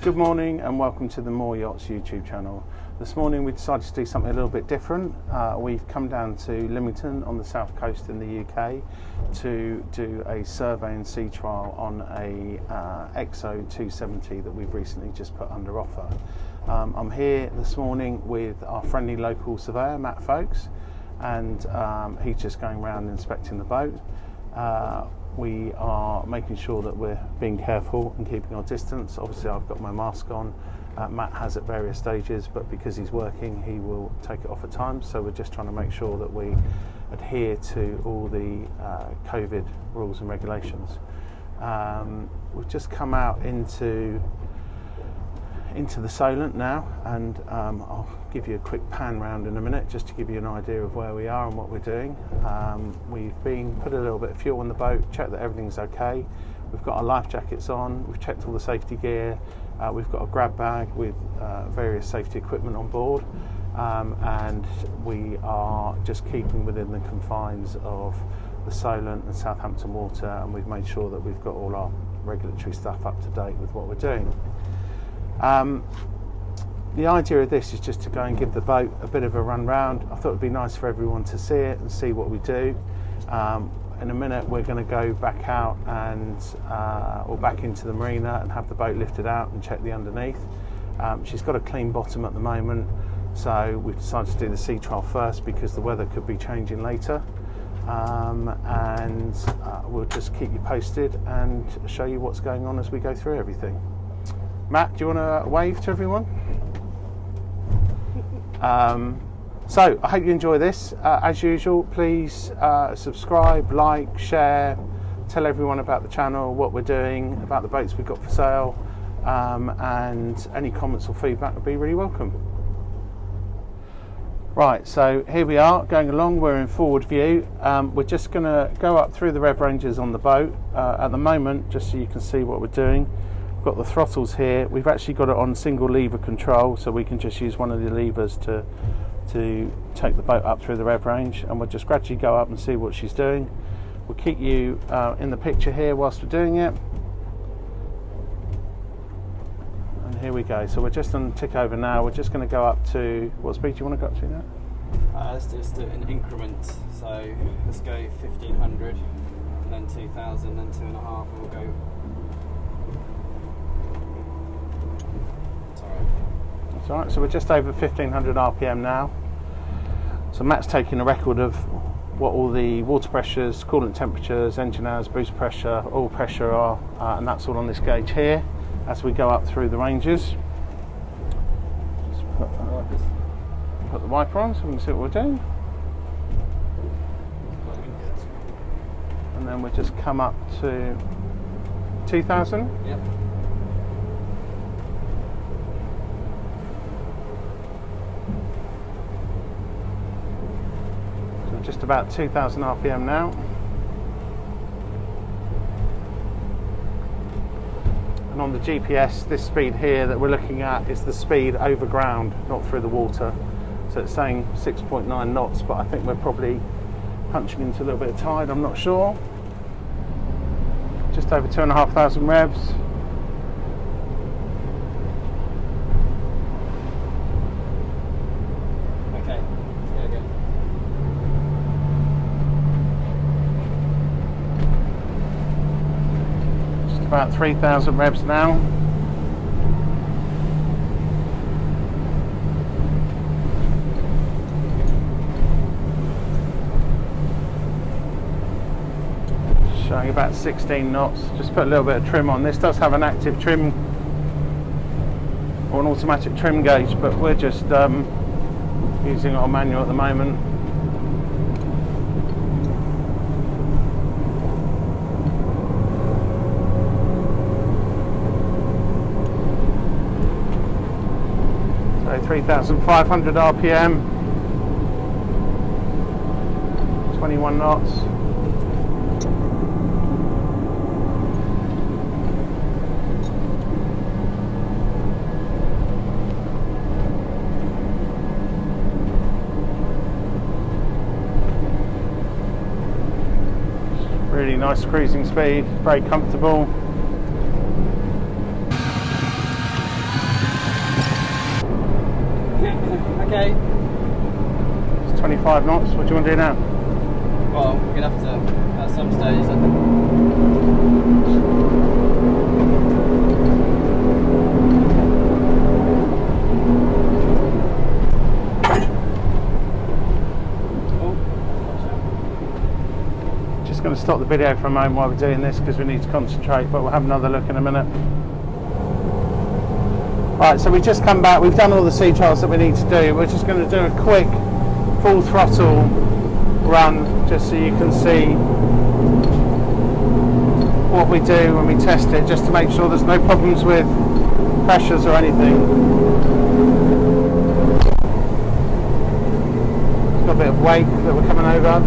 Good morning and welcome to the Moore Yachts YouTube channel. This morning we decided to do something a little bit different. We've come down to Lymington on the south coast in the UK to do a survey and sea trial on a XO 270 that we've recently just put under offer. I'm here this morning with our friendly local surveyor Matt Folks, and he's just going around inspecting the boat. We are making sure that we're being careful and keeping our distance. Obviously I've got my mask on, Matt has at various stages, but because he's working he will take it off at times, so we're just trying to make sure that we adhere to all the COVID rules and regulations. We've just come out into the Solent now, and I'll give you a quick pan round in a minute just to give you an idea of where we are and what we're doing. We've put a little bit of fuel on the boat, checked that everything's okay. We've got our life jackets on, we've checked all the safety gear, we've got a grab bag with various safety equipment on board, and we are just keeping within the confines of the Solent and Southampton water, and we've made sure that we've got all our regulatory stuff up to date with what we're doing. The idea of this is just to go and give the boat a bit of a run round. I thought it'd be nice for everyone to see it and see what we do. In a minute we're going to go back out and or back into the marina and have the boat lifted out and check the underneath. She's got a clean bottom at the moment, so we've decided to do the sea trial first because the weather could be changing later. We'll just keep you posted and show you what's going on as we go through everything. Matt, do you want to wave to everyone? So I hope you enjoy this. As usual, please subscribe, like, share, tell everyone about the channel, what we're doing, about the boats we've got for sale, and any comments or feedback would be really welcome. Right, so here we are going along, we're in forward view. We're just going to go up through the rev ranges on the boat at the moment, just so you can see what we're doing. Got the throttles here. We've actually got it on single lever control, so we can just use one of the levers to take the boat up through the rev range, and we'll just gradually go up and see what she's doing. We'll keep you in the picture here whilst we're doing it. And here we go. So we're just on tick over now. We're just going to go up to, what speed do you want to go up to now? Let's just do it in increments. So let's go 1500, and then 2000, then 2.5, and we'll go. That's all right, so we're just over 1500 RPM now. So Matt's taking a record of what all the water pressures, coolant temperatures, engine hours, boost pressure, oil pressure are, and that's all on this gauge here as we go up through the ranges. Just put the wiper on so we can see what we're doing. And then we'll just come up to 2000. Yep. Just about 2000 RPM now. And on the GPS, this speed here that we're looking at is the speed over ground, not through the water. So it's saying 6.9 knots, but I think we're probably punching into a little bit of tide, I'm not sure. Just over 2,500 revs. About 3,000 revs now. Showing about 16 knots. Just put a little bit of trim on. This does have an active trim or an automatic trim gauge, but we're just using it on manual at the moment. So 3,500 RPM, 21 knots. Really nice cruising speed, very comfortable. okay? It's 25 knots. What do you want to do now? Well, we're gonna have to at some stage. Just going to stop the video for a moment while we're doing this because we need to concentrate, but we'll have another look in a minute. Right, so we've just come back, we've done all the sea trials that we need to do. We're just going to do a quick full throttle run just so you can see what we do when we test it, just to make sure there's no problems with pressures or anything. It's got a bit of wake that we're coming over.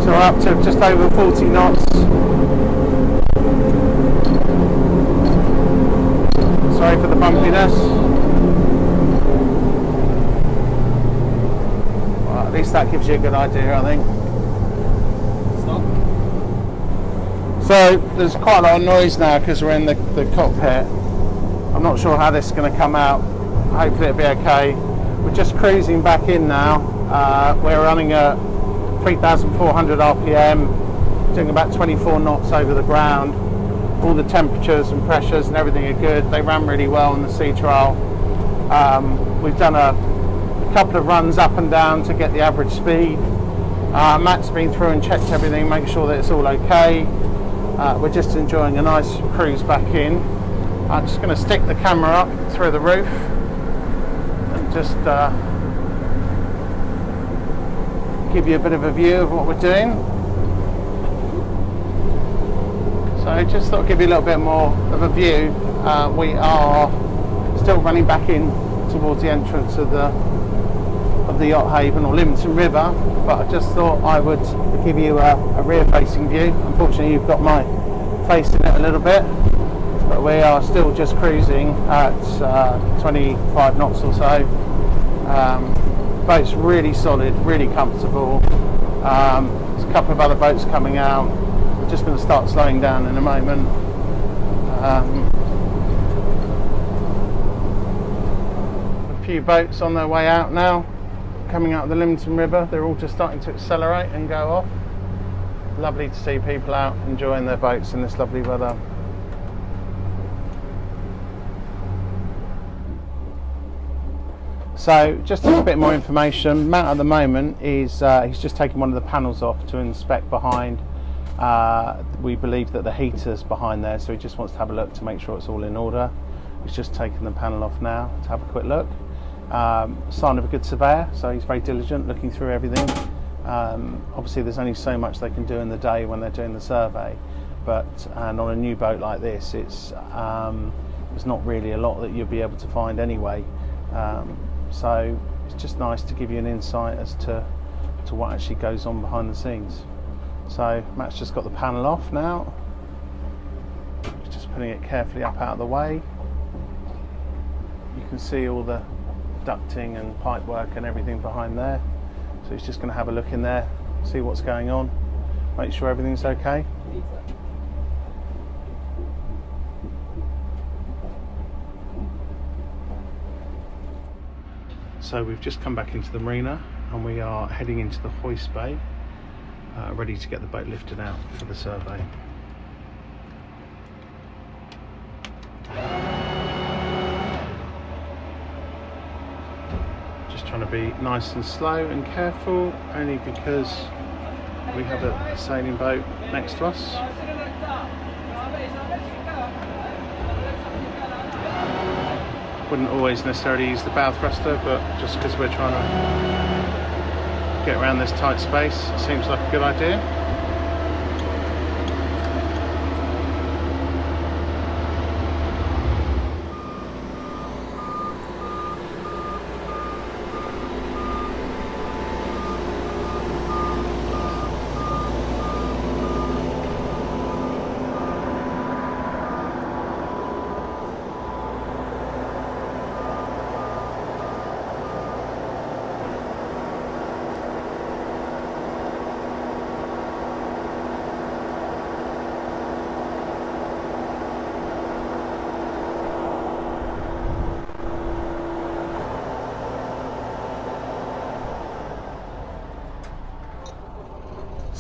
So we're up to just over 40 knots. Sorry for the bumpiness. Well, at least that gives you a good idea, I think. Stop. So there's quite a lot of noise now because we're in the cockpit. I'm not sure how this is going to come out. Hopefully it'll be okay. We're just cruising back in now. We're running at 3,400 RPM, doing about 24 knots over the ground. All the temperatures and pressures and everything are good. They ran really well on the sea trial. We've done a couple of runs up and down to get the average speed. Matt's been through and checked everything, make sure that it's all okay. We're just enjoying a nice cruise back in. I'm just going to stick the camera up through the roof and just give you a bit of a view of what we're doing. So I just thought I'd give you a little bit more of a view. We are still running back in towards the entrance of the yacht haven or Lymington River, but I just thought I would give you a rear facing view. Unfortunately you've got my face in it a little bit, but we are still just cruising at 25 knots or so. Boat's really solid, really comfortable. There's a couple of other boats coming out. We're just going to start slowing down in a moment. A few boats on their way out now, coming out of the Lymington River. They're all just starting to accelerate and go off. Lovely to see people out enjoying their boats in this lovely weather. So just a bit more information. Matt at the moment is he's just taken one of the panels off to inspect behind. We believe that the heater's behind there, so he just wants to have a look to make sure it's all in order. He's just taken the panel off now to have a quick look. Sign of a good surveyor, so he's very diligent looking through everything. Obviously there's only so much they can do in the day when they're doing the survey, and on a new boat like this there's not really a lot that you'll be able to find anyway. So it's just nice to give you an insight as to what actually goes on behind the scenes. So Matt's just got the panel off now. He's just putting it carefully up out of the way. You can see all the ducting and pipe work and everything behind there. So he's just going to have a look in there, see what's going on, make sure everything's okay. So we've just come back into the marina and we are heading into the hoist bay, ready to get the boat lifted out for the survey. Just trying to be nice and slow and careful, only because we have a sailing boat next to us. Wouldn't always necessarily use the bow thruster, but just because we're trying to get around this tight space, it seems like a good idea.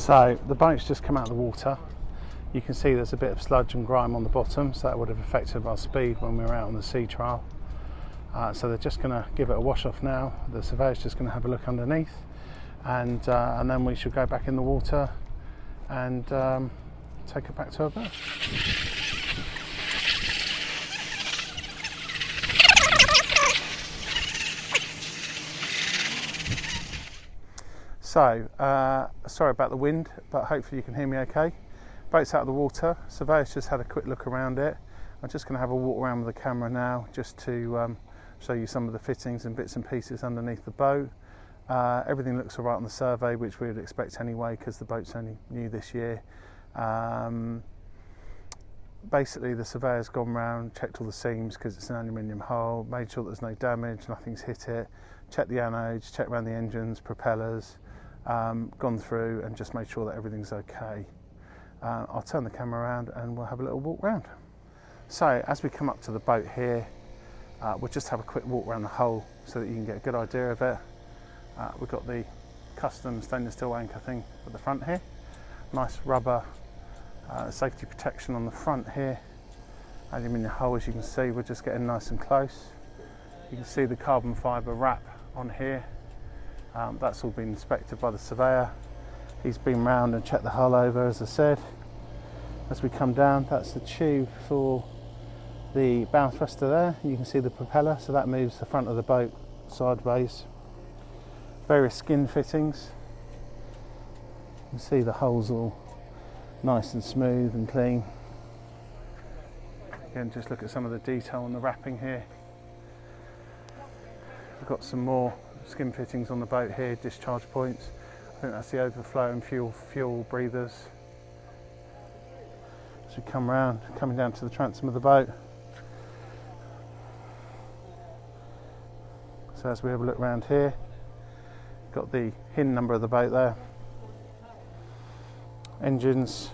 So the boat's just come out of the water. You can see there's a bit of sludge and grime on the bottom, so that would have affected our speed when we were out on the sea trial. So they're just going to give it a wash off now. The surveyor's just going to have a look underneath, and then we should go back in the water and take it back to our berth. So, sorry about the wind, but hopefully you can hear me okay. Boat's out of the water. Surveyor's just had a quick look around it. I'm just going to have a walk around with the camera now, just to show you some of the fittings and bits and pieces underneath the boat. Everything looks all right on the survey, which we would expect anyway, because the boat's only new this year. Basically, the surveyor's gone round, checked all the seams because it's an aluminium hull, made sure there's no damage, nothing's hit it, checked the anodes, checked around the engines, propellers, gone through and just made sure that everything's okay. I'll turn the camera around and we'll have a little walk round. So as we come up to the boat here, we'll just have a quick walk around the hull so that you can get a good idea of it. We've got the custom stainless steel anchor thing at the front here. Nice rubber safety protection on the front here. Aluminium hull, as you can see, we're just getting nice and close. You can see the carbon fibre wrap on here. That's all been inspected by the surveyor. He's been round and checked the hull over, as I said. As we come down, that's the tube for the bow thruster there. You can see the propeller, so that moves the front of the boat sideways. Various skin fittings. You can see the hull's all nice and smooth and clean. Again, just look at some of the detail on the wrapping here. We've got some more skin fittings on the boat here, discharge points. I think that's the overflow and fuel breathers. As we come round, coming down to the transom of the boat. So as we have a look around here, got the HIN number of the boat there. Engines,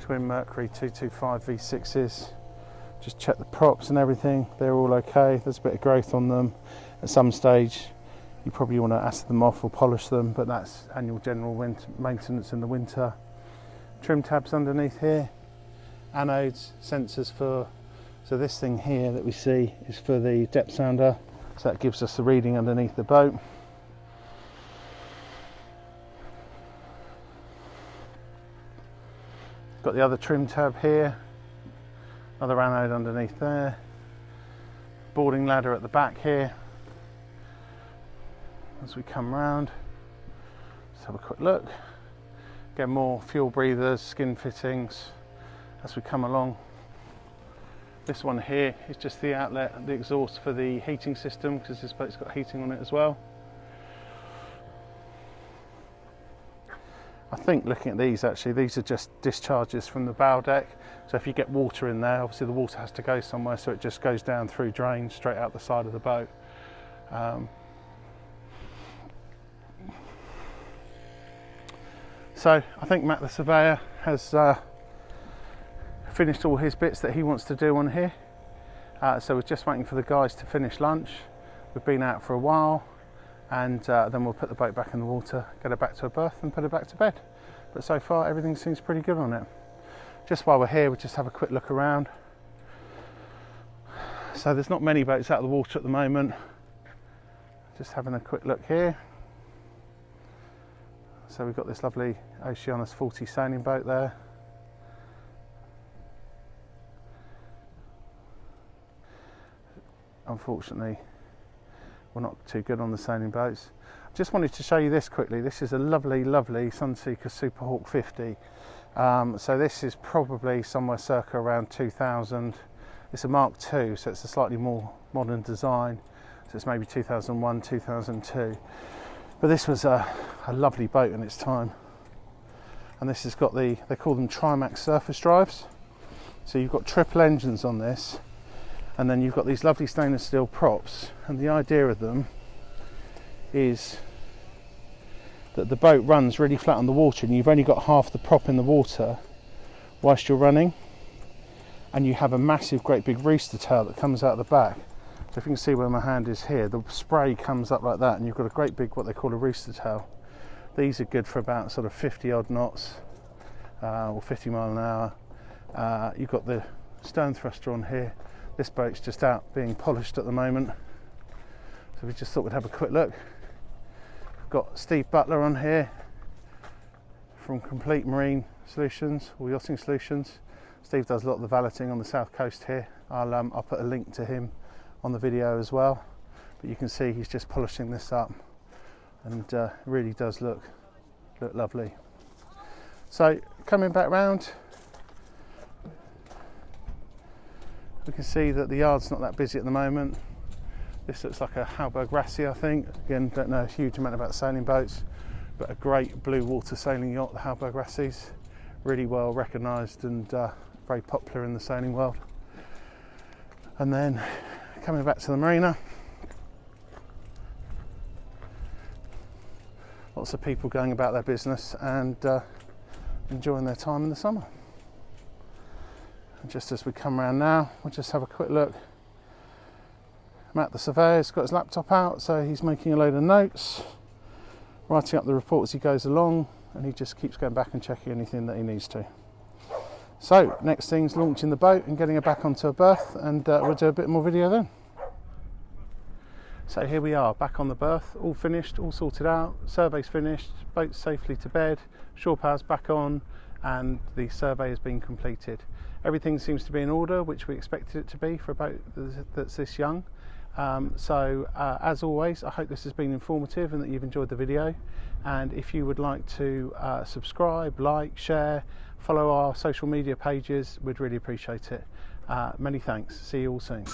twin Mercury 225 V6s. Just check the props and everything, they're all okay. There's a bit of growth on them. At some stage you probably want to acid them off or polish them, but that's annual general maintenance in the winter. Trim tabs underneath here, anodes, sensors for, so this thing here that we see is for the depth sounder, so that gives us the reading underneath the boat. Got the other trim tab here, another anode underneath there, boarding ladder at the back here. As we come round, let's have a quick look. Get more fuel breathers, skin fittings as we come along. This one here is just the outlet, the exhaust for the heating system, because this boat's got heating on it as well. I think looking at these, actually, these are just discharges from the bow deck. So if you get water in there, obviously the water has to go somewhere, so it just goes down through drains straight out the side of the boat. So I think Matt the surveyor has finished all his bits that he wants to do on here. So we're just waiting for the guys to finish lunch. We've been out for a while, and then we'll put the boat back in the water, get it back to a berth and put it back to bed. But so far everything seems pretty good on it. Just while we're here, we'll just have a quick look around. So there's not many boats out of the water at the moment. Just having a quick look here. So we've got this lovely Oceanus 40 sailing boat there. Unfortunately, we're not too good on the sailing boats. Just wanted to show you this quickly. This is a lovely, lovely Sunseeker Superhawk 50. So this is probably somewhere circa around 2000. It's a Mark II, so it's a slightly more modern design. So it's maybe 2001, 2002. But this was a lovely boat in its time. And this has got the, they call them Trimax surface drives. So you've got triple engines on this, and then you've got these lovely stainless steel props. And the idea of them is that the boat runs really flat on the water, and you've only got half the prop in the water whilst you're running. And you have a massive, great big rooster tail that comes out the back. So if you can see where my hand is here, the spray comes up like that, and you've got a great big, what they call a rooster tail, These are good for about sort of 50 odd knots or 50 mile an hour. You've got the stern thruster on here. This boat's just out being polished at the moment, so we just thought we'd have a quick look. We've got Steve Butler on here from Complete Marine Solutions or Yachting Solutions. Steve does a lot of the valeting on the south coast here. I'll put a link to him on the video as well, but you can see he's just polishing this up, and it really does look lovely. So coming back round, we can see that the yard's not that busy at the moment. This looks like a Halberg Rassi, I think. Again, don't know a huge amount about sailing boats, but a great blue water sailing yacht, the Halberg Rassis. Really well recognised and very popular in the sailing world. And then coming back to the marina, lots of people going about their business and enjoying their time in the summer. And just as we come around now, we'll just have a quick look. Matt the surveyor's got his laptop out, so he's making a load of notes, writing up the report as he goes along, and he just keeps going back and checking anything that he needs to. So next thing's launching the boat and getting her back onto a berth, and we'll do a bit more video then. So here we are, back on the berth, all finished, all sorted out, survey's finished, boat's safely to bed, shore power's back on, and the survey has been completed. Everything seems to be in order, which we expected it to be for a boat that's this young. As always, I hope this has been informative and that you've enjoyed the video. And if you would like to subscribe, like, share, follow our social media pages, we'd really appreciate it. Many thanks. See you all soon.